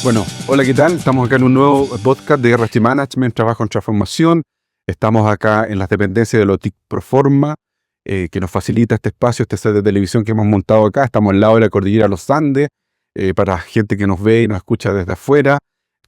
Bueno, hola, ¿qué tal? Estamos acá en un nuevo podcast de RH Management, Trabajo en Transformación. Estamos acá en las dependencias de Lotic Proforma, que nos facilita este espacio, este set de televisión que hemos montado acá. Estamos al lado de la cordillera Los Andes, para gente que nos ve y nos escucha desde afuera.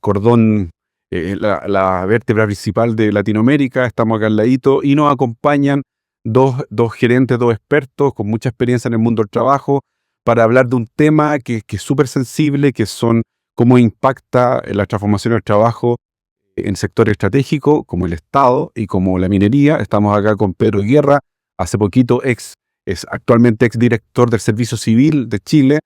Cordón, la vértebra principal de Latinoamérica. Estamos acá al ladito y nos acompañan dos gerentes, dos expertos con mucha experiencia en el mundo del trabajo para hablar de un tema que es súper sensible, que son cómo impacta la transformación del trabajo en sectores estratégicos como el Estado y como la minería. Estamos acá con Pedro Guerra, hace poquito es actualmente exdirector del Servicio Civil de Chile.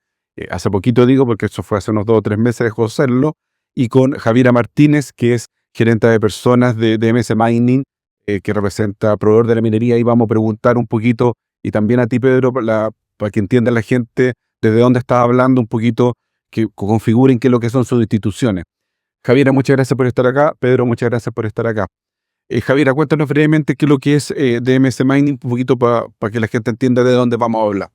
Hace poquito digo porque eso fue hace unos 2 o 3 meses, dejó de serlo. Y con Javiera Martínez, que es gerente de personas de MS Mining, que representa proveedor de la minería. Y vamos a preguntar un poquito, y también a ti, Pedro, para que entienda la gente desde dónde estás hablando un poquito, que configuren qué es lo que son sus instituciones. Javiera, muchas gracias por estar acá. Pedro, muchas gracias por estar acá. Javiera, cuéntanos brevemente qué es lo que es DMS Mining, un poquito para que la gente entienda de dónde vamos a hablar.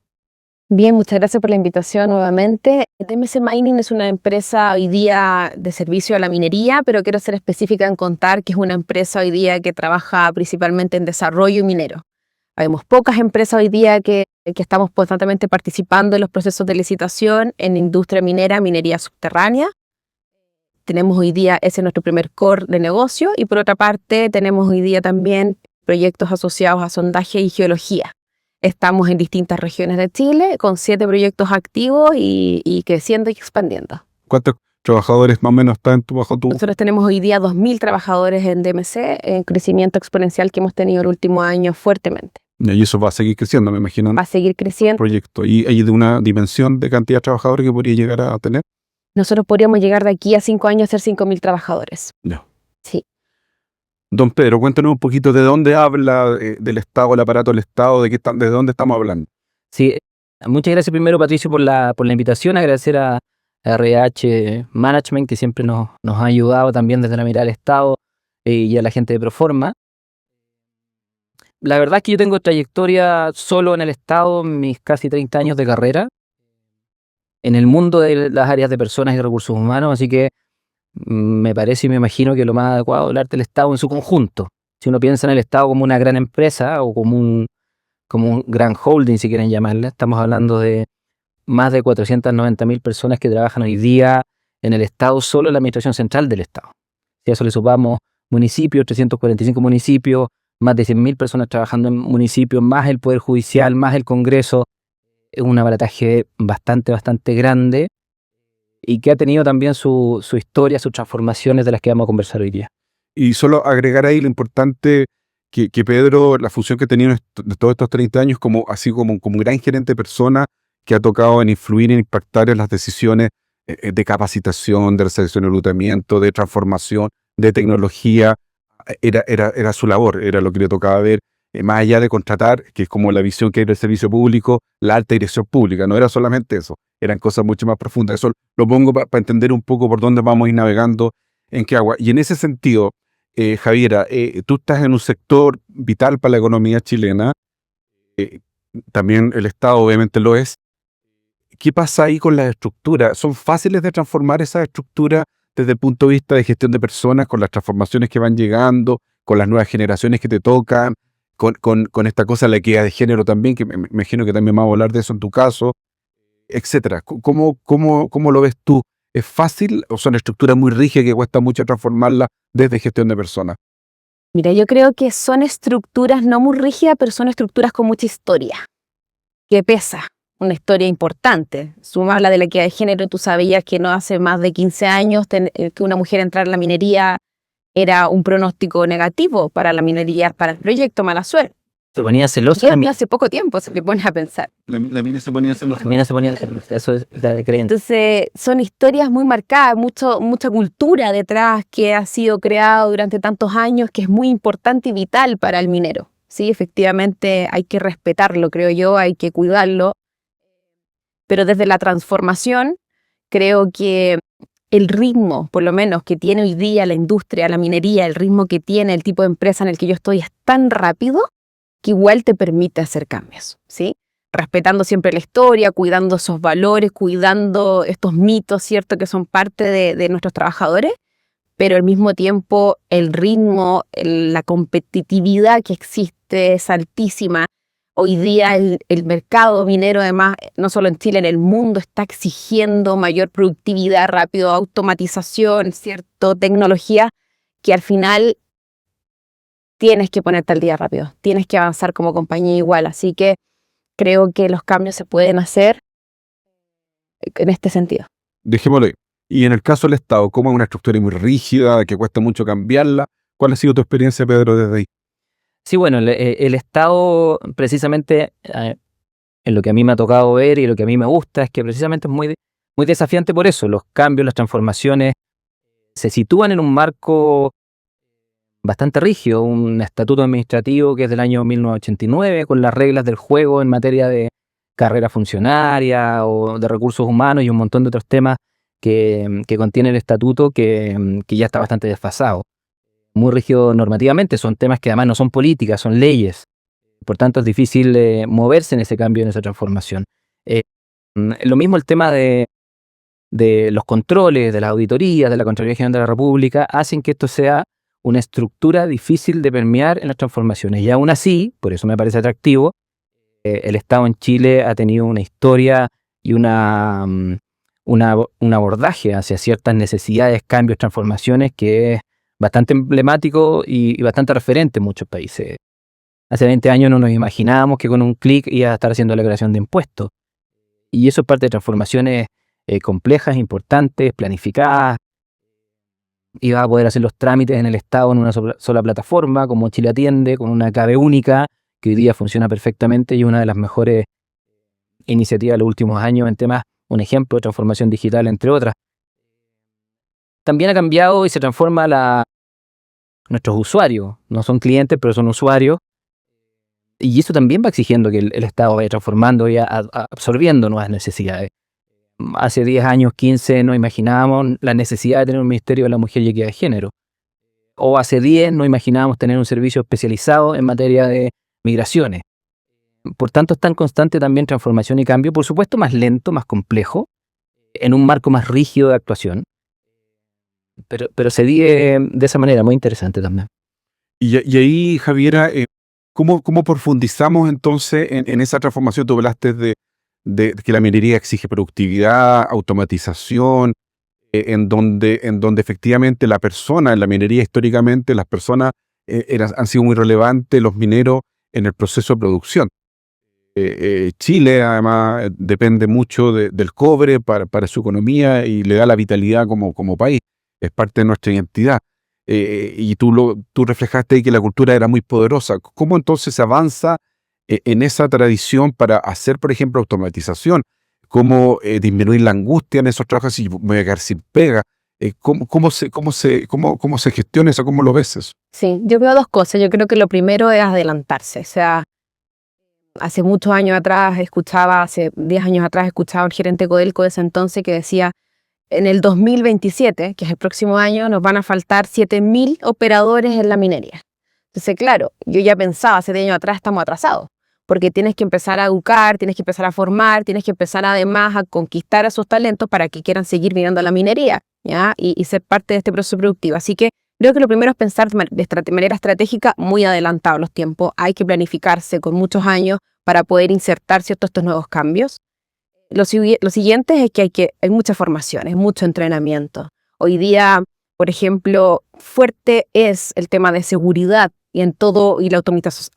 Bien, muchas gracias por la invitación nuevamente. DMS Mining es una empresa hoy día de servicio a la minería, pero quiero ser específica en contar que es una empresa hoy día que trabaja principalmente en desarrollo minero. Habemos pocas empresas hoy día que estamos constantemente participando en los procesos de licitación en industria minera, minería subterránea. Tenemos hoy día, ese es nuestro primer core de negocio, y por otra parte tenemos hoy día también proyectos asociados a sondaje y geología. Estamos en distintas regiones de Chile con 7 proyectos activos y creciendo y expandiendo. ¿Cuántos trabajadores más o menos están bajo tu? Nosotros tenemos hoy día 2.000 trabajadores en DMC, en crecimiento exponencial que hemos tenido el último año fuertemente. Y eso va a seguir creciendo, me imagino. Va a seguir creciendo. Proyecto. ¿Y hay de una dimensión de cantidad de trabajadores que podría llegar a tener? Nosotros podríamos llegar de aquí a 5 años a ser 5.000 trabajadores. No. Sí. Don Pedro, cuéntanos un poquito de dónde habla del Estado, el aparato del Estado, de dónde estamos hablando. Sí, muchas gracias primero, Patricio, por la invitación. Agradecer a RH Management, que siempre nos ha ayudado también desde la mirada del Estado, y a la gente de Proforma. La verdad es que yo tengo trayectoria solo en el Estado, mis casi 30 años de carrera, en el mundo de las áreas de personas y recursos humanos, así que me parece y me imagino que lo más adecuado es hablar del Estado en su conjunto. Si uno piensa en el Estado como una gran empresa o como un gran holding, si quieren llamarla, estamos hablando de más de 490.000 personas que trabajan hoy día en el Estado, solo en la Administración Central del Estado. Si a eso le sumamos municipios, 345 municipios, más de 100.000 personas trabajando en municipios, más el Poder Judicial, más el Congreso, es un abarataje bastante grande y que ha tenido también su historia, sus transformaciones de las que vamos a conversar hoy día. Y solo agregar ahí lo importante que Pedro, la función que ha tenido de todos estos 30 años, así como un gran gerente de persona que ha tocado en influir, en impactar en las decisiones de capacitación, de selección y reclutamiento, de transformación, de tecnología, era su labor, era lo que le tocaba ver, más allá de contratar, que es como la visión que hay del servicio público, la alta dirección pública, no era solamente eso, eran cosas mucho más profundas. Eso lo pongo para entender un poco por dónde vamos a ir navegando, en qué agua. Y en ese sentido, Javiera, tú estás en un sector vital para la economía chilena, también el Estado obviamente lo es. ¿Qué pasa ahí con las estructuras? ¿Son fáciles de transformar esas estructuras desde el punto de vista de gestión de personas, con las transformaciones que van llegando, con las nuevas generaciones que te tocan, con esta cosa de la equidad de género también, que me imagino que también vamos a hablar de eso en tu caso, etcétera? ¿Cómo lo ves tú? ¿Es fácil o son estructuras muy rígidas que cuesta mucho transformarlas desde gestión de personas? Mira, yo creo que son estructuras no muy rígidas, pero son estructuras con mucha historia, que pesa, una historia importante. Suma la de la equidad de género, tú sabías que no hace más de 15 años que una mujer entrara en la minería era un pronóstico negativo para la minería, para el proyecto, mala suerte. Se ponía celosa. Hace poco tiempo se le pone a pensar. La mina se ponía celosa. La mina se ponía celosa, eso es la creencia. Entonces son historias muy marcadas, mucha cultura detrás que ha sido creada durante tantos años, que es muy importante y vital para el minero. Sí, efectivamente hay que respetarlo, creo yo, hay que cuidarlo. Pero desde la transformación, creo que el ritmo, por lo menos, que tiene hoy día la industria, la minería, el ritmo que tiene el tipo de empresa en el que yo estoy es tan rápido que igual te permite hacer cambios, ¿sí? respetando siempre la historia, cuidando esos valores, cuidando estos mitos, ¿cierto?, que son parte de nuestros trabajadores, pero al mismo tiempo el ritmo, la competitividad que existe es altísima. Hoy día el mercado minero, además, no solo en Chile, en el mundo, está exigiendo mayor productividad, rápido, automatización, ¿cierto?, tecnología, que al final tienes que ponerte al día rápido, tienes que avanzar como compañía igual. Así que creo que los cambios se pueden hacer en este sentido. Dejémoslo ahí. Y en el caso del Estado, como es una estructura muy rígida, que cuesta mucho cambiarla, ¿cuál ha sido tu experiencia, Pedro, desde ahí? Sí, bueno, el Estado, precisamente, en lo que a mí me ha tocado ver y lo que a mí me gusta, es que precisamente es muy desafiante por eso. Los cambios, las transformaciones se sitúan en un marco bastante rígido, un estatuto administrativo que es del año 1989, con las reglas del juego en materia de carrera funcionaria o de recursos humanos y un montón de otros temas que contiene el estatuto que ya está bastante desfasado. Muy rígido normativamente, son temas que además no son políticas, son leyes. Por tanto, es difícil moverse en ese cambio, en esa transformación. Lo mismo el tema de los controles, de las auditorías, de la Contraloría General de la República, hacen que esto sea una estructura difícil de permear en las transformaciones. Y aún así, por eso me parece atractivo, el Estado en Chile ha tenido una historia y un abordaje hacia ciertas necesidades, cambios, transformaciones que es bastante emblemático y bastante referente en muchos países. Hace 20 años no nos imaginábamos que con un clic iba a estar haciendo la creación de impuestos. Y eso es parte de transformaciones complejas, importantes, planificadas. Iba a poder hacer los trámites en el Estado en una sola plataforma, como Chile Atiende, con una clave única, que hoy día funciona perfectamente y es una de las mejores iniciativas de los últimos años en temas, un ejemplo de transformación digital, entre otras. También ha cambiado y se transforma nuestros usuarios. No son clientes, pero son usuarios. Y eso también va exigiendo que el Estado vaya transformando y absorbiendo nuevas necesidades. Hace 10 años, 15, no imaginábamos la necesidad de tener un Ministerio de la Mujer y Equidad de Género. O hace 10 no imaginábamos tener un servicio especializado en materia de migraciones. Por tanto, está en constante también transformación y cambio, por supuesto más lento, más complejo, en un marco más rígido de actuación. Pero se dio de esa manera, muy interesante también. Y ahí, Javiera, ¿cómo profundizamos entonces en esa transformación? Tú hablaste de que la minería exige productividad, automatización, en donde efectivamente la persona, en la minería históricamente, las personas han sido muy relevantes, los mineros, en el proceso de producción. Chile, además, depende mucho del cobre para su economía y le da la vitalidad como país. Es parte de nuestra identidad. Y tú reflejaste ahí que la cultura era muy poderosa. ¿Cómo entonces se avanza en esa tradición para hacer, por ejemplo, automatización? ¿Cómo disminuir la angustia en esos trabajos si me voy a quedar sin pega? ¿Cómo se gestiona eso? ¿Cómo lo ves eso? Sí, yo veo dos cosas. Yo creo que lo primero es adelantarse. O sea, hace muchos años atrás hace 10 años atrás escuchaba a un gerente Codelco de ese entonces que decía: en el 2027, que es el próximo año, nos van a faltar 7.000 operadores en la minería. Entonces, claro, yo ya pensaba, hace 10 años atrás estamos atrasados, porque tienes que empezar a educar, tienes que empezar a formar, tienes que empezar además a conquistar a esos talentos para que quieran seguir viniendo a la minería, ¿ya? Y ser parte de este proceso productivo. Así que creo que lo primero es pensar de manera estratégica, muy adelantado los tiempos. Hay que planificarse con muchos años para poder insertar estos nuevos cambios. Lo siguiente es que hay mucha formación, es mucho entrenamiento. Hoy día, por ejemplo, fuerte es el tema de seguridad y la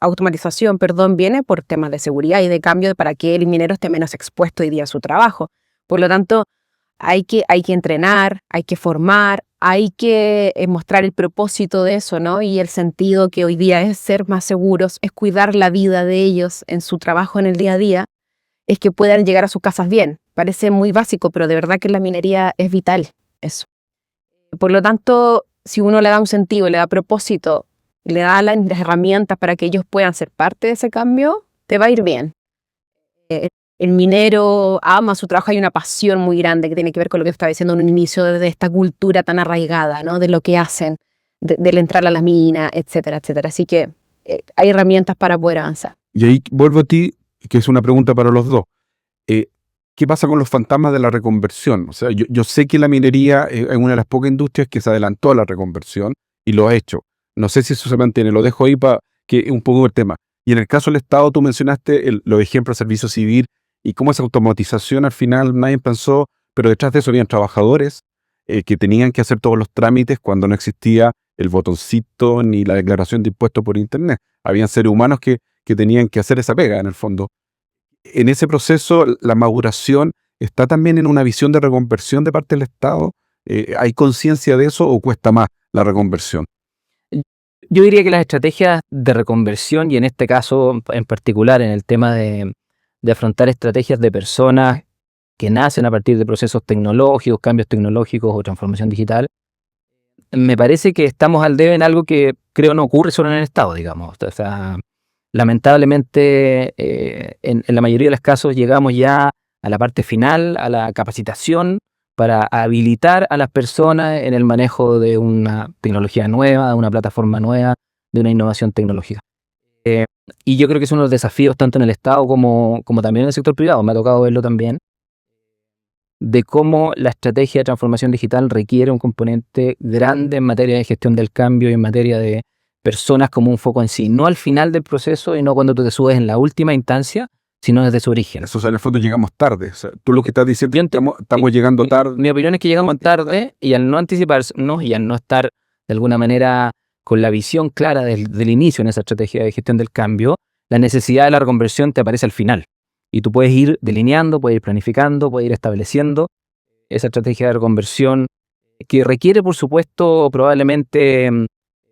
automatización, viene por temas de seguridad y de cambio para que el minero esté menos expuesto hoy día a su trabajo. Por lo tanto, hay que entrenar, hay que formar, hay que mostrar el propósito de eso, ¿no? Y el sentido que hoy día es ser más seguros, es cuidar la vida de ellos en su trabajo en el día a día, es que puedan llegar a sus casas bien. Parece muy básico, pero de verdad que en la minería es vital eso. Por lo tanto, si uno le da un sentido, le da propósito, le da las herramientas para que ellos puedan ser parte de ese cambio, te va a ir bien. El minero ama su trabajo, hay una pasión muy grande que tiene que ver con lo que estaba diciendo en un inicio, de esta cultura tan arraigada, ¿no? De lo que hacen, del entrar a la mina, etcétera, etcétera. Así que hay herramientas para poder avanzar. Y ahí vuelvo a ti. que es una pregunta para los dos. ¿Qué pasa con los fantasmas de la reconversión? O sea, yo sé que la minería es una de las pocas industrias que se adelantó a la reconversión y lo ha hecho. No sé si eso se mantiene, lo dejo ahí para que es un poco el tema. Y en el caso del Estado, tú mencionaste los ejemplos de servicio civil y cómo esa automatización al final nadie pensó, pero detrás de eso habían trabajadores que tenían que hacer todos los trámites cuando no existía el botoncito ni la declaración de impuestos por Internet. Habían seres humanos que tenían que hacer esa pega, en el fondo. En ese proceso, la maduración está también en una visión de reconversión de parte del Estado. ¿Hay conciencia de eso o cuesta más la reconversión? Yo diría que las estrategias de reconversión, y en este caso en particular en el tema de afrontar estrategias de personas que nacen a partir de procesos tecnológicos, cambios tecnológicos o transformación digital, me parece que estamos al debe en algo que creo no ocurre solo en el Estado, digamos. O sea, lamentablemente en la mayoría de los casos llegamos ya a la parte final, a la capacitación para habilitar a las personas en el manejo de una tecnología nueva, de una plataforma nueva, de una innovación tecnológica. Y yo creo que es uno de los desafíos tanto en el Estado como también en el sector privado, me ha tocado verlo también, de cómo la estrategia de transformación digital requiere un componente grande en materia de gestión del cambio y en materia de personas como un foco en sí, no al final del proceso y no cuando tú te subes en la última instancia, sino desde su origen. Eso, o sea, en el fondo llegamos tarde. O sea, tú lo que estás diciendo es que estamos llegando tarde. Mi opinión es que llegamos tarde y al no anticiparnos y al no estar de alguna manera con la visión clara del inicio en esa estrategia de gestión del cambio, la necesidad de la reconversión te aparece al final. Y tú puedes ir delineando, puedes ir planificando, puedes ir estableciendo esa estrategia de reconversión que requiere, por supuesto, probablemente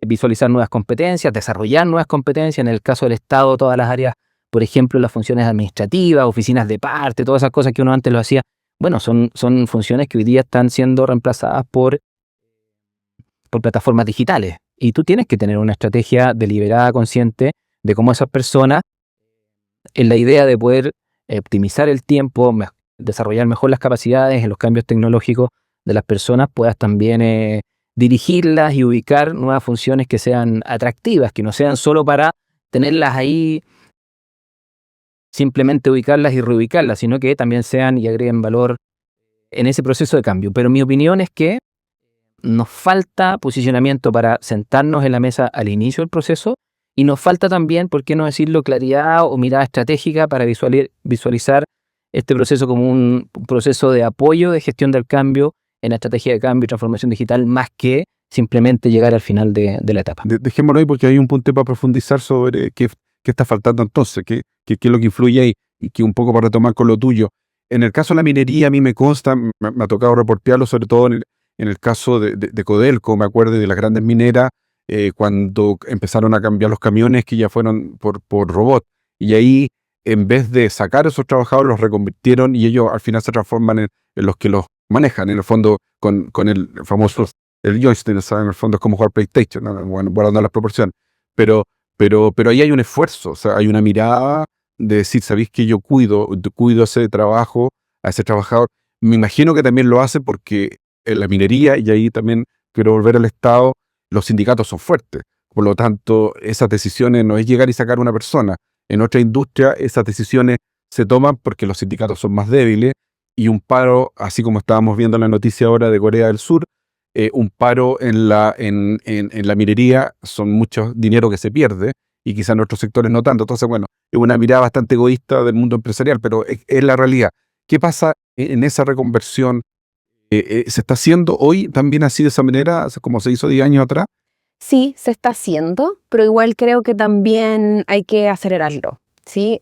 visualizar nuevas competencias, desarrollar nuevas competencias. En el caso del Estado, todas las áreas, por ejemplo, las funciones administrativas, oficinas de parte, todas esas cosas que uno antes lo hacía, bueno, son funciones que hoy día están siendo reemplazadas por plataformas digitales. Y tú tienes que tener una estrategia deliberada, consciente de cómo esas personas, en la idea de poder optimizar el tiempo, desarrollar mejor las capacidades en los cambios tecnológicos de las personas, puedas también dirigirlas y ubicar nuevas funciones que sean atractivas, que no sean solo para tenerlas ahí, simplemente ubicarlas y reubicarlas, sino que también sean y agreguen valor en ese proceso de cambio. Pero mi opinión es que nos falta posicionamiento para sentarnos en la mesa al inicio del proceso y nos falta también, por qué no decirlo, claridad o mirada estratégica para visualizar este proceso como un proceso de apoyo de gestión del cambio en la estrategia de cambio y transformación digital, más que simplemente llegar al final de la etapa. Dejémoslo ahí porque hay un punto para profundizar sobre qué está faltando entonces, qué es lo que influye ahí, y que un poco para retomar con lo tuyo. En el caso de la minería, a mí me consta, me ha tocado reportearlo, sobre todo en el caso de Codelco, me acuerdo de las grandes mineras, cuando empezaron a cambiar los camiones que ya fueron por robot. Y ahí, en vez de sacar a esos trabajadores, los reconvirtieron y ellos al final se transforman en los que los manejan, en el fondo, con el famoso el joystick, ¿sabes? En el fondo es como jugar PlayStation, ¿no? Bueno, guardando las proporciones. Pero ahí hay un esfuerzo, o sea, hay una mirada de decir, ¿sabéis que yo cuido ese trabajo, a ese trabajador? Me imagino que también lo hace porque en la minería, y ahí también quiero volver al Estado, los sindicatos son fuertes. Por lo tanto, esas decisiones no es llegar y sacar a una persona. En otra industria, esas decisiones se toman porque los sindicatos son más débiles y un paro, así como estábamos viendo en la noticia ahora de Corea del Sur, un paro en la minería son mucho dinero que se pierde y quizás en otros sectores no tanto. Entonces, bueno, es una mirada bastante egoísta del mundo empresarial, pero es la realidad. ¿Qué pasa en esa reconversión? ¿Se está haciendo hoy también así de esa manera, como se hizo 10 años atrás? Sí, se está haciendo, pero igual creo que también hay que acelerarlo, ¿sí?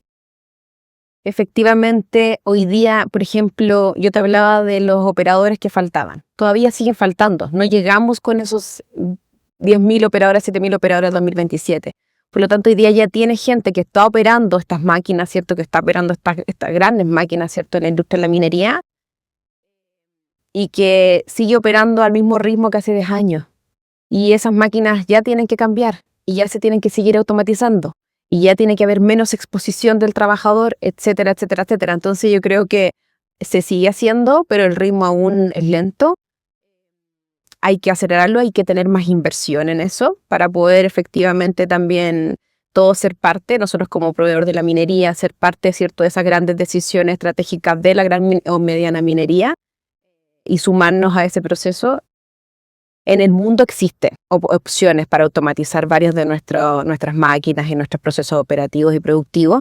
Efectivamente, hoy día, por ejemplo, yo te hablaba de los operadores que faltaban. Todavía siguen faltando. No llegamos con esos 10.000 operadores, 7.000 operadores 2027. Por lo tanto, hoy día ya tiene gente que está operando estas máquinas, ¿cierto? Que está operando estas grandes máquinas, ¿cierto? En la industria de la minería y que sigue operando al mismo ritmo que hace 10 años. Y esas máquinas ya tienen que cambiar y ya se tienen que seguir automatizando. Y ya tiene que haber menos exposición del trabajador, etcétera, etcétera, etcétera. Entonces yo creo que se sigue haciendo, pero el ritmo aún es lento. Hay que acelerarlo, hay que tener más inversión en eso para poder efectivamente también gustó ser parte, nosotros como proveedor de la minería, ser parte, ¿cierto?, de esas grandes decisiones estratégicas de la gran o mediana minería y sumarnos a ese proceso. En el mundo existen opciones para automatizar varias de nuestras máquinas y nuestros procesos operativos y productivos,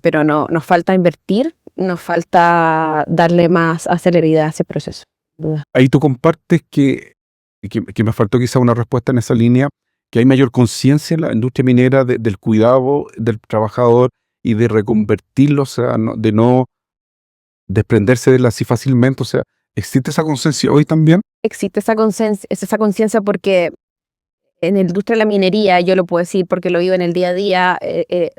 pero nos falta invertir, nos falta darle más celeridad a ese proceso. Ahí tú compartes que me faltó quizá una respuesta en esa línea, que hay mayor conciencia en la industria minera del cuidado del trabajador y de reconvertirlo, o sea, de no desprenderse de él así fácilmente. O sea, ¿existe esa conciencia hoy también? Existe esa conciencia porque en la industria de la minería, yo lo puedo decir porque lo vivo en el día a día,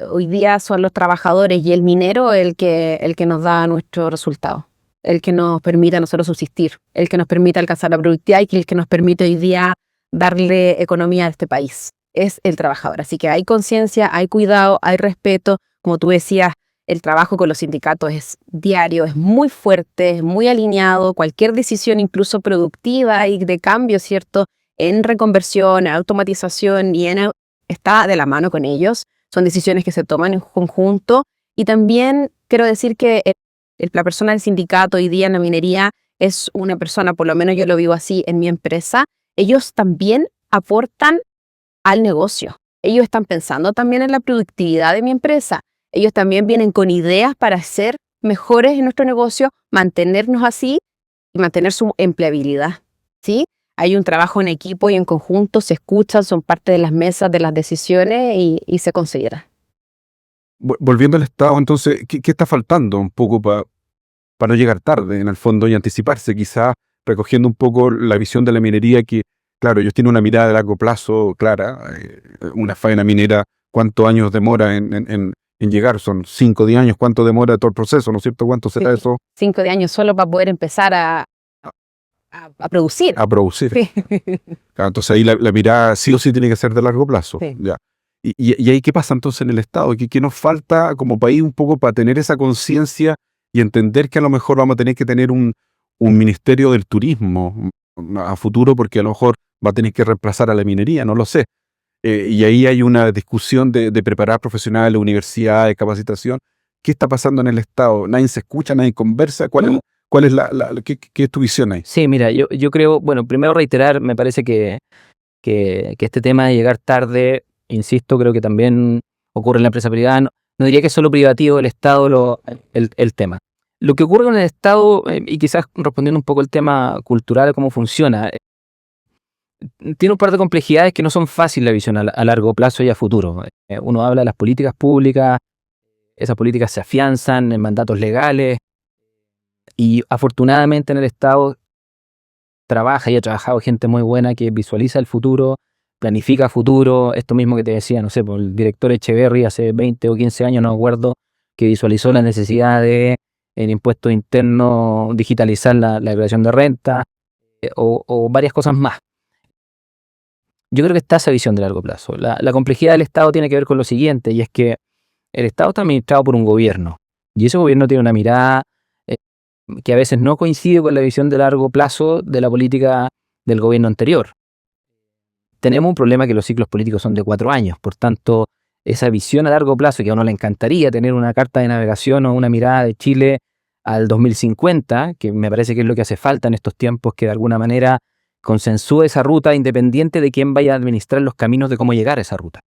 hoy día son los trabajadores y el minero el que nos da nuestro resultado, el que nos permite a nosotros subsistir, el que nos permite alcanzar la productividad y el que nos permite hoy día darle economía a este país. Es el trabajador. Así que hay conciencia, hay cuidado, hay respeto. Como tú decías, el trabajo con los sindicatos es diario, es muy fuerte, es muy alineado. Cualquier decisión, incluso productiva y de cambio, ¿cierto?, en reconversión, en automatización, está de la mano con ellos. Son decisiones que se toman en conjunto. Y también quiero decir que la persona del sindicato hoy día en la minería es una persona, por lo menos yo lo vivo así en mi empresa, ellos también aportan al negocio. Ellos están pensando también en la productividad de mi empresa. Ellos también vienen con ideas para ser mejores en nuestro negocio, mantenernos así y mantener su empleabilidad, ¿sí? Hay un trabajo en equipo y en conjunto, se escuchan, son parte de las mesas, de las decisiones y se considera. Volviendo al Estado, entonces, ¿qué está faltando un poco para no llegar tarde, en el fondo, y anticiparse, quizás recogiendo un poco la visión de la minería que, claro, ellos tienen una mirada de largo plazo clara, una faena minera, ¿cuántos años demora en llegar? Son 5 o 10 años, ¿cuánto demora todo el proceso? ¿No es cierto? ¿Cuánto será eso? 5 años solo para poder empezar a producir. A producir. Sí. Claro, entonces ahí la mirada sí o sí tiene que ser de largo plazo. Sí. Ya. Y ahí, ¿qué pasa entonces en el Estado? ¿Qué nos falta como país un poco para tener esa conciencia y entender que a lo mejor vamos a tener que tener un ministerio del turismo a futuro, porque a lo mejor va a tener que reemplazar a la minería, no lo sé? Y ahí hay una discusión de preparar profesionales, universidades, capacitación. ¿Qué está pasando en el Estado? Nadie se escucha, nadie conversa. ¿Cuál es qué es tu visión ahí? Sí, mira, yo creo, bueno, primero reiterar, me parece que este tema de llegar tarde, insisto, creo que también ocurre en la empresa privada. No diría que es solo privativo el Estado el tema. Lo que ocurre con el Estado, y quizás respondiendo un poco el tema cultural, cómo funciona, tiene un par de complejidades que no son fáciles la visión a largo plazo y a futuro. Uno habla de las políticas públicas, esas políticas se afianzan en mandatos legales, y afortunadamente en el Estado trabaja y ha trabajado gente muy buena que visualiza el futuro, planifica futuro, esto mismo que te decía, no sé, por el director Echeverry hace 20 o 15 años, no me acuerdo, que visualizó la necesidad de en impuesto interno digitalizar la declaración de renta, o varias cosas más. Yo creo que está esa visión de largo plazo. La complejidad del Estado tiene que ver con lo siguiente, y es que el Estado está administrado por un gobierno, y ese gobierno tiene una mirada que a veces no coincide con la visión de largo plazo de la política del gobierno anterior. Tenemos un problema que los ciclos políticos son de 4 años, por tanto, esa visión a largo plazo, que a uno le encantaría tener una carta de navegación o una mirada de Chile al 2050, que me parece que es lo que hace falta en estos tiempos, que de alguna manera consensúe esa ruta independiente de quién vaya a administrar los caminos de cómo llegar a esa ruta.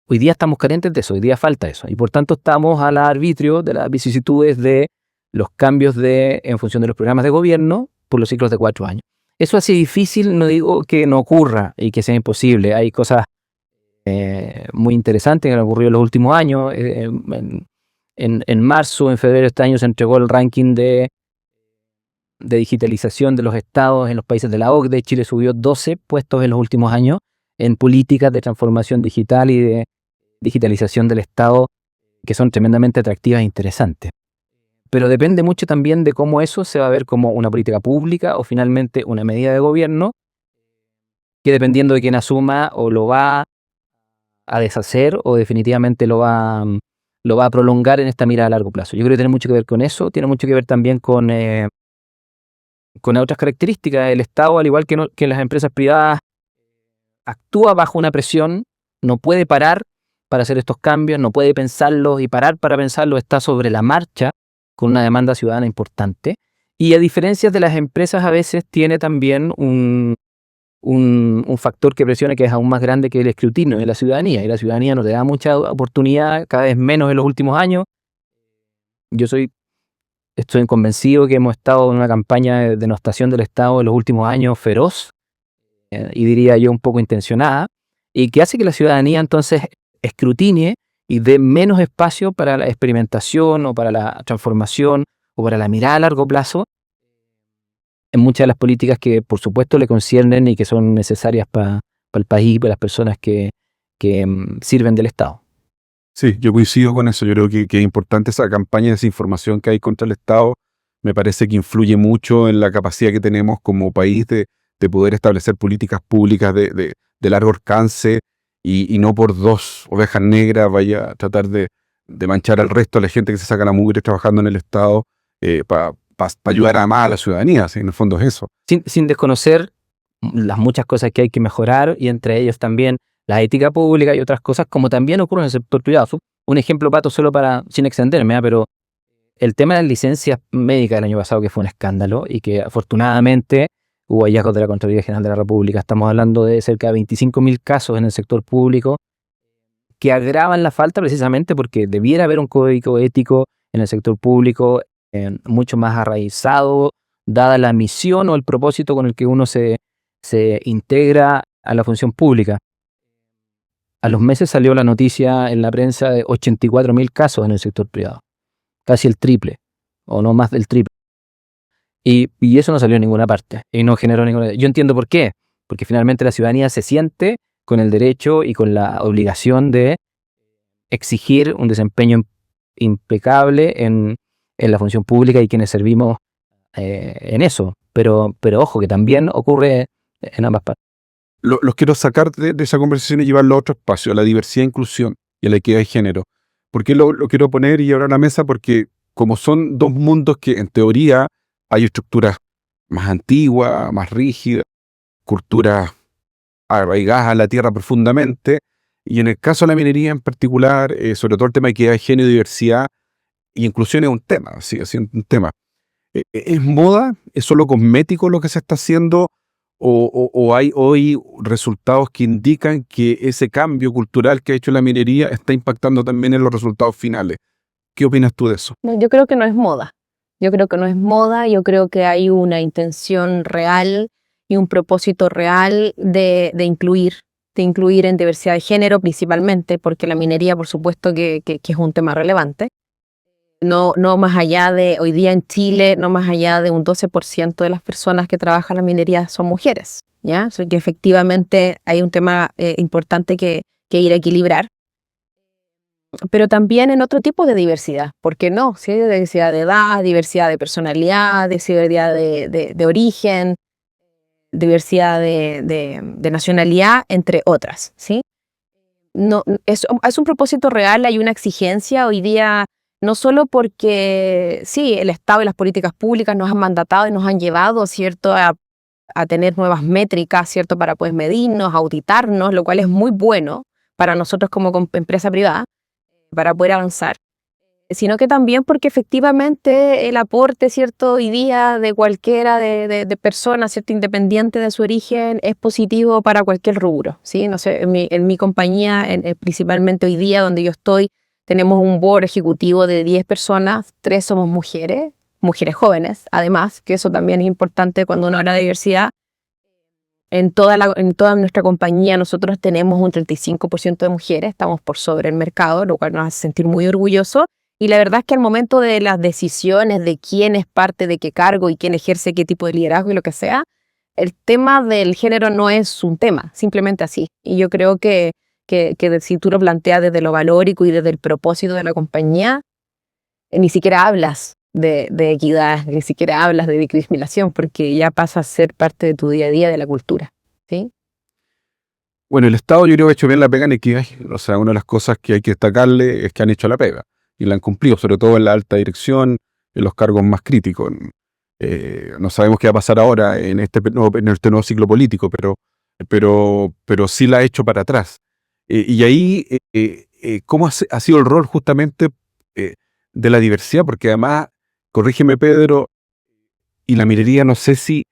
Hoy día estamos carentes de eso, hoy día falta eso, y por tanto estamos al arbitrio de las vicisitudes de los cambios en función de los programas de gobierno por los ciclos de 4 años. Eso hace difícil, no digo que no ocurra y que sea imposible. Hay cosas muy interesantes que han ocurrido en los últimos años. En marzo, en febrero de este año se entregó el ranking de digitalización de los estados en los países de la OCDE. Chile subió 12 puestos en los últimos años en políticas de transformación digital y de digitalización del Estado, que son tremendamente atractivas e interesantes. Pero depende mucho también de cómo eso se va a ver como una política pública o finalmente una medida de gobierno que, dependiendo de quién asuma, o lo va a deshacer o definitivamente lo va a prolongar en esta mirada a largo plazo. Yo creo que tiene mucho que ver con eso, tiene mucho que ver también con otras características. El Estado, al igual que las empresas privadas, actúa bajo una presión, no puede parar para hacer estos cambios, no puede pensarlos y parar para pensarlos, está sobre la marcha con una demanda ciudadana importante. Y a diferencia de las empresas, a veces tiene también un factor que presiona que es aún más grande que el escrutinio de la ciudadanía. Y la ciudadanía no te da mucha oportunidad, cada vez menos en los últimos años. Estoy convencido que hemos estado en una campaña de denostación del Estado en los últimos años feroz, y diría yo un poco intencionada, y que hace que la ciudadanía entonces escrutine y dé menos espacio para la experimentación o para la transformación o para la mirada a largo plazo en muchas de las políticas que por supuesto le conciernen y que son necesarias para el país y para las personas que sirven del Estado. Sí, yo coincido con eso. Yo creo que es importante esa campaña de desinformación que hay contra el Estado. Me parece que influye mucho en la capacidad que tenemos como país de poder establecer políticas públicas de largo alcance y no por dos ovejas negras vaya a tratar de manchar al resto de la gente que se saca la mugre trabajando en el Estado para ayudar a más a la ciudadanía. ¿Sí? En el fondo es eso. Sin desconocer las muchas cosas que hay que mejorar, y entre ellos también la ética pública y otras cosas, como también ocurre en el sector privado. Un ejemplo, Pato, solo sin extenderme, pero el tema de las licencias médicas del año pasado, que fue un escándalo y que afortunadamente hubo hallazgos de la Contraloría General de la República. Estamos hablando de cerca de 25.000 casos en el sector público que agravan la falta precisamente porque debiera haber un código ético en el sector público mucho más arraizado, dada la misión o el propósito con el que uno se integra a la función pública. A los meses salió la noticia en la prensa de 84.000 casos en el sector privado, casi el triple, o no más del triple. Y eso no salió en ninguna parte, y no generó ninguna... Yo entiendo por qué, porque finalmente la ciudadanía se siente con el derecho y con la obligación de exigir un desempeño impecable en la función pública y quienes servimos en eso. Pero ojo, que también ocurre en ambas partes. Los quiero sacar de esa conversación y llevarlo a otro espacio, a la diversidad e inclusión y a la equidad de género. ¿Por qué lo quiero poner y llevar a la mesa? Porque como son dos mundos que en teoría hay estructuras más antiguas, más rígidas, culturas arraigadas a la tierra profundamente, y en el caso de la minería en particular, sobre todo el tema de equidad de género, diversidad y inclusión es un tema, sigue siendo un tema. ¿Es moda? ¿Es solo cosmético lo que se está haciendo? ¿O hay hoy resultados que indican que ese cambio cultural que ha hecho la minería está impactando también en los resultados finales? ¿Qué opinas tú de eso? No, yo creo que no es moda. Yo creo que hay una intención real y un propósito real de incluir en diversidad de género principalmente, porque la minería, por supuesto, que es un tema relevante. No más allá de, hoy día en Chile, no más allá de un 12% de las personas que trabajan en la minería son mujeres, ¿ya? O sea, que efectivamente hay un tema importante que ir a equilibrar. Pero también en otro tipo de diversidad, ¿por qué no? ¿Sí? Diversidad de edad, diversidad de personalidad, diversidad de origen, diversidad de nacionalidad, entre otras, ¿sí? No, es un propósito real, hay una exigencia hoy día, no solo porque sí, el Estado y las políticas públicas nos han mandatado y nos han llevado, ¿cierto?, a tener nuevas métricas, ¿cierto?, para poder medirnos, auditarnos, lo cual es muy bueno para nosotros como empresa privada, para poder avanzar, sino que también porque efectivamente el aporte, ¿cierto?, hoy día de cualquiera de persona, ¿cierto?, independiente de su origen, es positivo para cualquier rubro, ¿sí? No sé, en mi compañía, principalmente hoy día donde yo estoy, tenemos un board ejecutivo de 10 personas, 3 somos mujeres jóvenes, además, que eso también es importante cuando uno habla de diversidad. En toda nuestra compañía nosotros tenemos un 35% de mujeres, estamos por sobre el mercado, lo cual nos hace sentir muy orgullosos. Y la verdad es que al momento de las decisiones de quién es parte de qué cargo y quién ejerce qué tipo de liderazgo y lo que sea, el tema del género no es un tema, simplemente así. Y yo creo que si tú lo planteas desde lo valórico y desde el propósito de la compañía, ni siquiera hablas de equidad, ni siquiera hablas de discriminación, porque ya pasa a ser parte de tu día a día, de la cultura, ¿sí? Bueno, el Estado yo creo que ha hecho bien la pega en equidad. O sea, una de las cosas que hay que destacarle es que han hecho la pega y la han cumplido, sobre todo en la alta dirección, en los cargos más críticos. No sabemos qué va a pasar ahora en este nuevo ciclo político, pero sí la ha hecho para atrás. Y ahí, ¿cómo ha sido el rol justamente de la diversidad? Porque además, corrígeme Pedro, y la minería, no sé si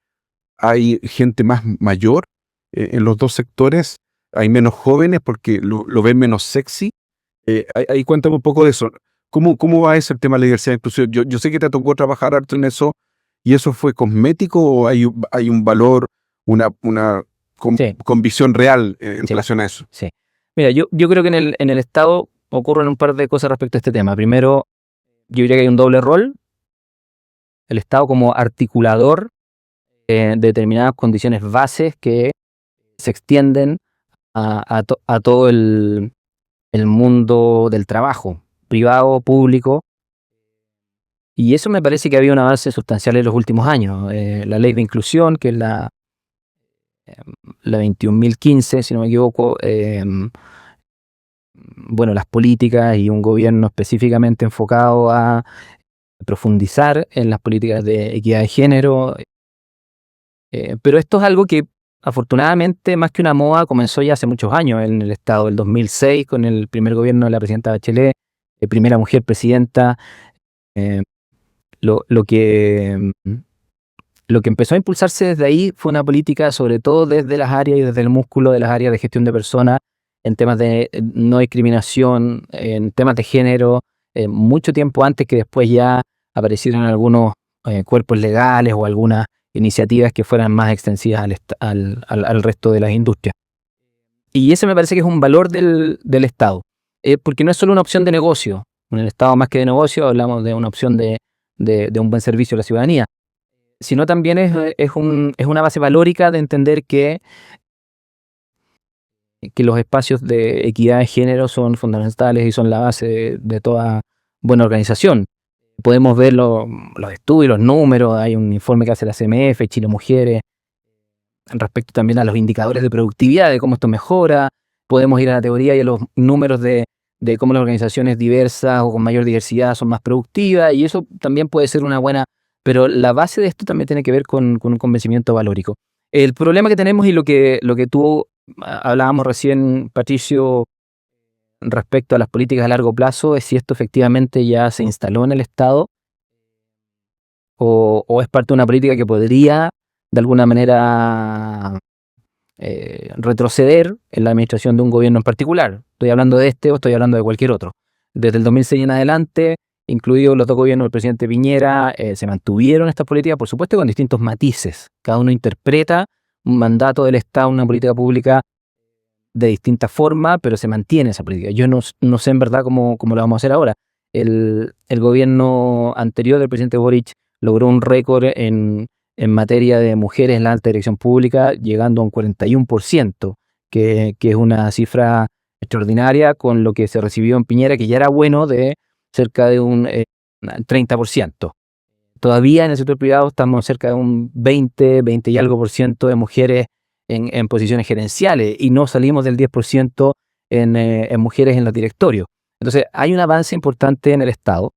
hay gente más mayor en los dos sectores, hay menos jóvenes porque lo ven menos sexy. Ahí cuéntame un poco de eso. ¿Cómo va ese el tema de la diversidad e inclusión? Yo sé que te tocó trabajar harto en eso, ¿y eso fue cosmético o hay un valor, una Sí, con visión real en sí, relación a eso? sí. Mira, yo creo que en el Estado ocurren un par de cosas respecto a este tema. Primero, yo diría que hay un doble rol. El Estado como articulador de determinadas condiciones bases que se extienden a todo el mundo del trabajo, privado, público. Y eso me parece que había un avance sustancial en los últimos años. La ley de inclusión, que es la 21.015, si no me equivoco, bueno, las políticas y un gobierno específicamente enfocado a profundizar en las políticas de equidad de género. Pero esto es algo que afortunadamente, más que una moda, comenzó ya hace muchos años en el Estado, el 2006, con el primer gobierno de la presidenta Bachelet, primera mujer presidenta. eh, lo que empezó a impulsarse desde ahí fue una política, sobre todo desde las áreas y desde el músculo de las áreas de gestión de personas, en temas de no discriminación, en temas de género, mucho tiempo antes que después ya aparecieran algunos cuerpos legales o algunas iniciativas que fueran más extensivas al resto de las industrias. Y ese me parece que es un valor del Estado, porque no es solo una opción de negocio. En el Estado, más que de negocio, hablamos de una opción de un buen servicio a la ciudadanía, sino también es una base valórica de entender que los espacios de equidad de género son fundamentales y son la base de toda buena organización. Podemos ver los estudios, los números, hay un informe que hace la CMF, Chile Mujeres, respecto también a los indicadores de productividad, de cómo esto mejora. Podemos ir a la teoría y a los números de cómo las organizaciones diversas o con mayor diversidad son más productivas, y eso también puede ser una buena, pero la base de esto también tiene que ver con un convencimiento valórico. El problema que tenemos y lo que tú hablábamos recién, Patricio, respecto a las políticas a largo plazo, es si esto efectivamente ya se instaló en el Estado o es parte de una política que podría de alguna manera retroceder en la administración de un gobierno en particular. Estoy hablando de este o estoy hablando de cualquier otro. Desde el 2006 en adelante, incluidos los dos gobiernos del presidente Piñera, se mantuvieron estas políticas, por supuesto con distintos matices. Cada uno interpreta un mandato del Estado, una política pública de distinta forma, pero se mantiene esa política. Yo no sé en verdad cómo lo vamos a hacer ahora. El gobierno anterior del presidente Boric logró un récord en materia de mujeres en la alta dirección pública, llegando a un 41%, que es una cifra extraordinaria con lo que se recibió en Piñera, que ya era bueno, de cerca de un 30%. Todavía en el sector privado estamos cerca de un 20 y algo por ciento de mujeres en posiciones gerenciales, y no salimos del 10% en mujeres en los directorios. Entonces hay un avance importante en el Estado.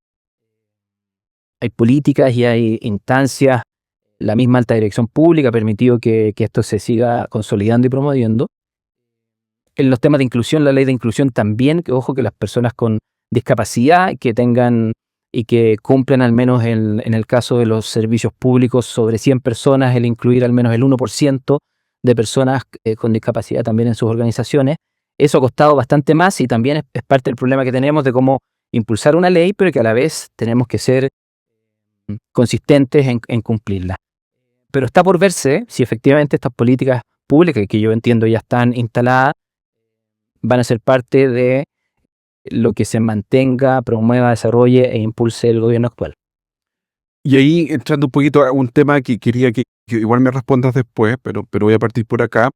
Hay políticas y hay instancias. La misma alta dirección pública ha permitido que esto se siga consolidando y promoviendo. En los temas de inclusión, la ley de inclusión también, que ojo, que las personas con discapacidad que tengan y que cumplan al menos en el caso de los servicios públicos sobre 100 personas, el incluir al menos el 1% de personas con discapacidad también en sus organizaciones. Eso ha costado bastante más y también es parte del problema que tenemos de cómo impulsar una ley, pero que a la vez tenemos que ser consistentes en cumplirla. Pero está por verse si efectivamente estas políticas públicas, que yo entiendo ya están instaladas, van a ser parte de lo que se mantenga, promueva, desarrolle e impulse el gobierno actual. Y ahí, entrando un poquito a un tema que quería que igual me respondas después, pero voy a partir por acá.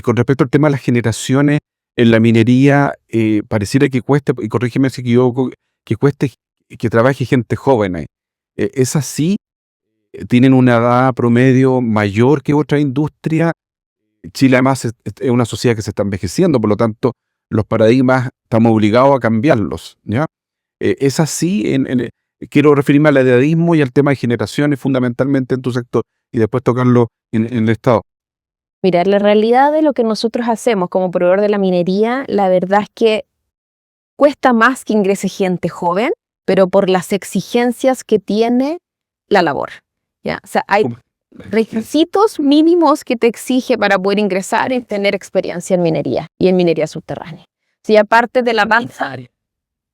Con respecto al tema de las generaciones en la minería, pareciera que cueste, y corrígeme si me equivoco, que cueste que trabaje gente joven ahí. ¿Es así? ¿Tienen una edad promedio mayor que otra industria? Chile además es una sociedad que se está envejeciendo, por lo tanto los paradigmas estamos obligados a cambiarlos, ¿ya? ¿Es así? Quiero referirme al edadismo y al tema de generaciones fundamentalmente en tu sector y después tocarlo en el Estado. Mira, la realidad de lo que nosotros hacemos como proveedor de la minería, la verdad es que cuesta más que ingrese gente joven, pero por las exigencias que tiene la labor, ¿ya? O sea, hay requisitos mínimos que te exige para poder ingresar y tener experiencia en minería y en minería subterránea. Si aparte de la banda,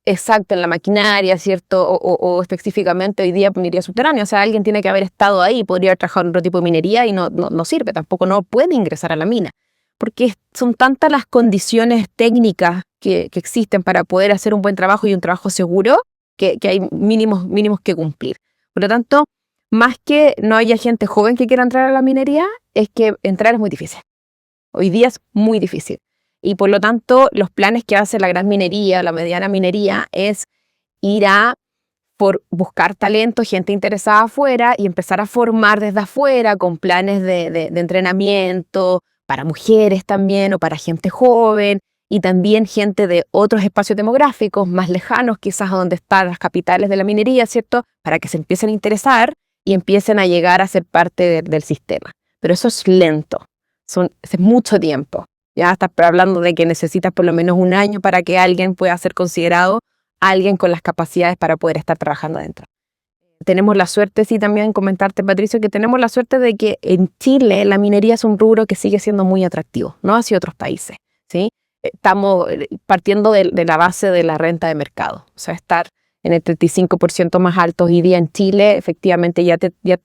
exacto, en la maquinaria, ¿cierto? O específicamente hoy día minería subterránea, o sea, alguien tiene que haber estado ahí, podría haber trabajado en otro tipo de minería y no sirve, tampoco no puede ingresar a la mina, porque son tantas las condiciones técnicas que existen para poder hacer un buen trabajo y un trabajo seguro que hay mínimos que cumplir. Por lo tanto, más que no haya gente joven que quiera entrar a la minería, es que entrar es muy difícil. Hoy día es muy difícil. Y por lo tanto, los planes que hace la gran minería, la mediana minería, es ir por buscar talento, gente interesada afuera y empezar a formar desde afuera con planes de entrenamiento para mujeres también o para gente joven y también gente de otros espacios demográficos más lejanos, quizás a donde están las capitales de la minería, ¿cierto? Para que se empiecen a interesar y empiecen a llegar a ser parte del sistema. Pero eso es lento, es mucho tiempo. Ya estás hablando de que necesitas por lo menos un año para que alguien pueda ser considerado alguien con las capacidades para poder estar trabajando adentro. Tenemos la suerte, sí, también comentarte, Patricio, que tenemos la suerte de que en Chile la minería es un rubro que sigue siendo muy atractivo, no hacia otros países, ¿sí? Estamos partiendo de la base de la renta de mercado, o sea, estar en el 35% más alto hoy día en Chile, efectivamente ya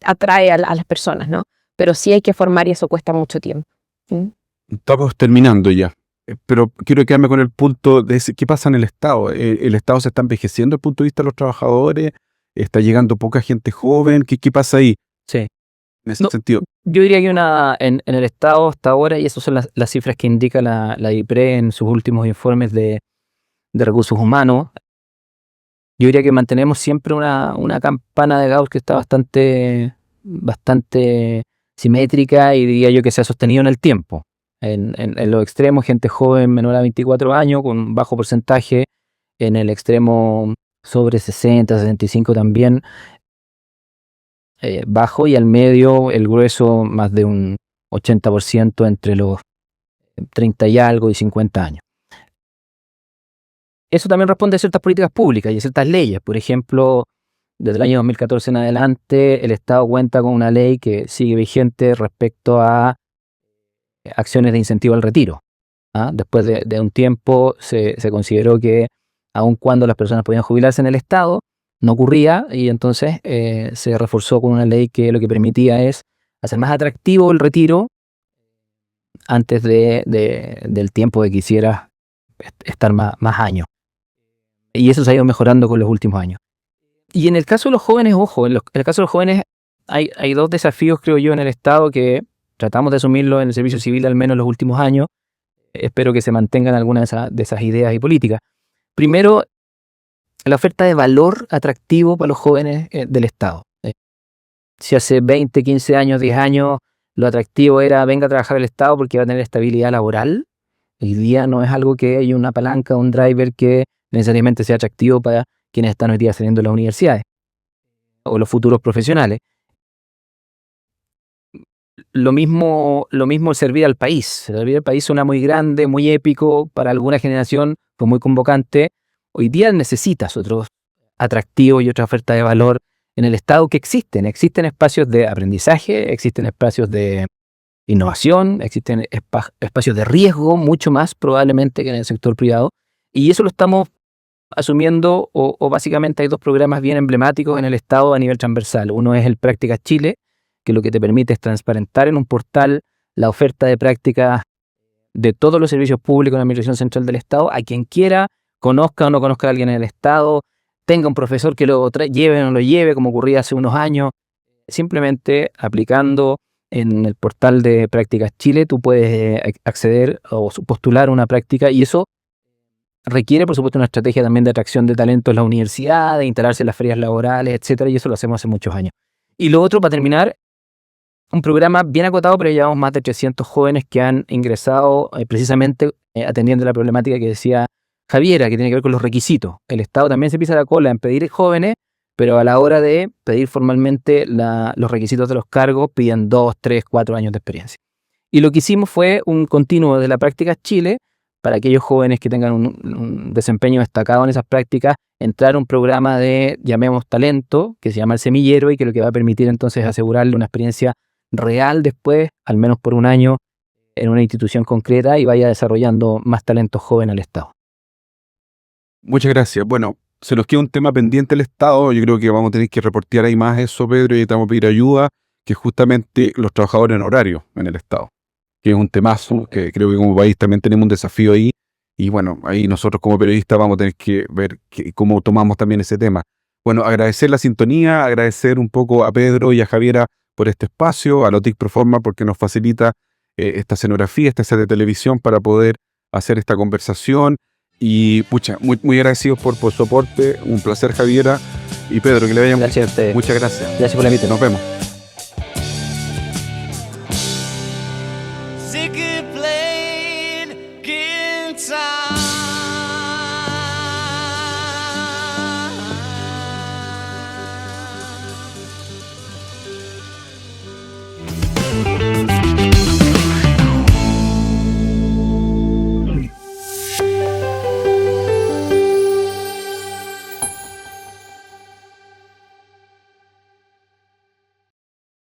atrae a las personas, ¿no? Pero sí hay que formar y eso cuesta mucho tiempo. ¿Sí? Estamos terminando ya, pero quiero quedarme con el punto de qué pasa en el Estado. ¿El Estado se está envejeciendo desde el punto de vista de los trabajadores? ¿Está llegando poca gente joven? ¿Qué pasa ahí? Sí. En ese sentido. Yo diría que en el Estado hasta ahora, y esas son las cifras que indica la IPRE en sus últimos informes de recursos humanos, yo diría que mantenemos siempre una campana de Gauss que está bastante simétrica y diría yo que se ha sostenido en el tiempo. En los extremos, gente joven menor a 24 años con bajo porcentaje, en el extremo sobre 60, 65 también, bajo, y al medio el grueso más de un 80% entre los 30 y algo y 50 años. Eso también responde a ciertas políticas públicas y a ciertas leyes. Por ejemplo, desde el año 2014 en adelante, el Estado cuenta con una ley que sigue vigente respecto a acciones de incentivo al retiro. Después de un tiempo se consideró que aun cuando las personas podían jubilarse en el Estado, no ocurría, y entonces se reforzó con una ley que lo que permitía es hacer más atractivo el retiro antes del tiempo de que quisieras estar más años. Y eso se ha ido mejorando con los últimos años. Y en el caso de los jóvenes, ojo, en el caso de los jóvenes hay dos desafíos, creo yo, en el Estado que tratamos de asumirlo en el servicio civil al menos en los últimos años. Espero que se mantengan algunas de esas ideas y políticas. Primero, la oferta de valor atractivo para los jóvenes del Estado. Si hace 20, 15 años, 10 años, lo atractivo era venga a trabajar al Estado porque va a tener estabilidad laboral, hoy día no es algo que hay una palanca, un driver que necesariamente sea atractivo para quienes están hoy día saliendo de las universidades o los futuros profesionales. Lo mismo servir al país. Servir al país suena muy grande, muy épico, para alguna generación fue muy convocante. Hoy día necesitas otros atractivos y otra oferta de valor en el Estado que existen. Existen espacios de aprendizaje, existen espacios de innovación, existen espacios de riesgo, mucho más probablemente que en el sector privado. Y eso lo estamos asumiendo, o básicamente hay dos programas bien emblemáticos en el Estado a nivel transversal. Uno es el Prácticas Chile, que lo que te permite es transparentar en un portal la oferta de prácticas de todos los servicios públicos de la Administración Central del Estado a quien quiera, conozca o no conozca a alguien en el Estado, tenga un profesor que lo lleve o no lo lleve, como ocurría hace unos años. Simplemente aplicando en el portal de Prácticas Chile, tú puedes acceder o postular una práctica, y eso requiere, por supuesto, una estrategia también de atracción de talento en la universidad, de instalarse en las ferias laborales, etcétera, y eso lo hacemos hace muchos años. Y lo otro, para terminar, un programa bien acotado, pero llevamos más de 300 jóvenes que han ingresado precisamente atendiendo la problemática que decía Javiera, que tiene que ver con los requisitos. El Estado también se pisa la cola en pedir jóvenes, pero a la hora de pedir formalmente los requisitos de los cargos piden 2, 3, 4 años de experiencia. Y lo que hicimos fue un continuo de la práctica Chile para aquellos jóvenes que tengan un desempeño destacado en esas prácticas, entrar a un programa de, llamemos talento, que se llama El Semillero y que lo que va a permitir entonces asegurarle una experiencia real después, al menos por un año, en una institución concreta y vaya desarrollando más talento joven al Estado. Muchas gracias. Bueno, se nos queda un tema pendiente el Estado. Yo creo que vamos a tener que reportear ahí más eso, Pedro, y te vamos a pedir ayuda, que es justamente los trabajadores en horario en el Estado, que es un temazo, que creo que como país también tenemos un desafío ahí. Y bueno, ahí nosotros como periodistas vamos a tener que ver cómo tomamos también ese tema. Bueno, agradecer la sintonía, agradecer un poco a Pedro y a Javiera por este espacio, a la TIC Proforma porque nos facilita esta escenografía, esta serie de televisión para poder hacer esta conversación. Y pucha, muy agradecidos por su aporte. Un placer, Javiera y Pedro, que le vayan. Gracias a ustedes. Muchas gracias. Gracias por la invitación. Nos vemos.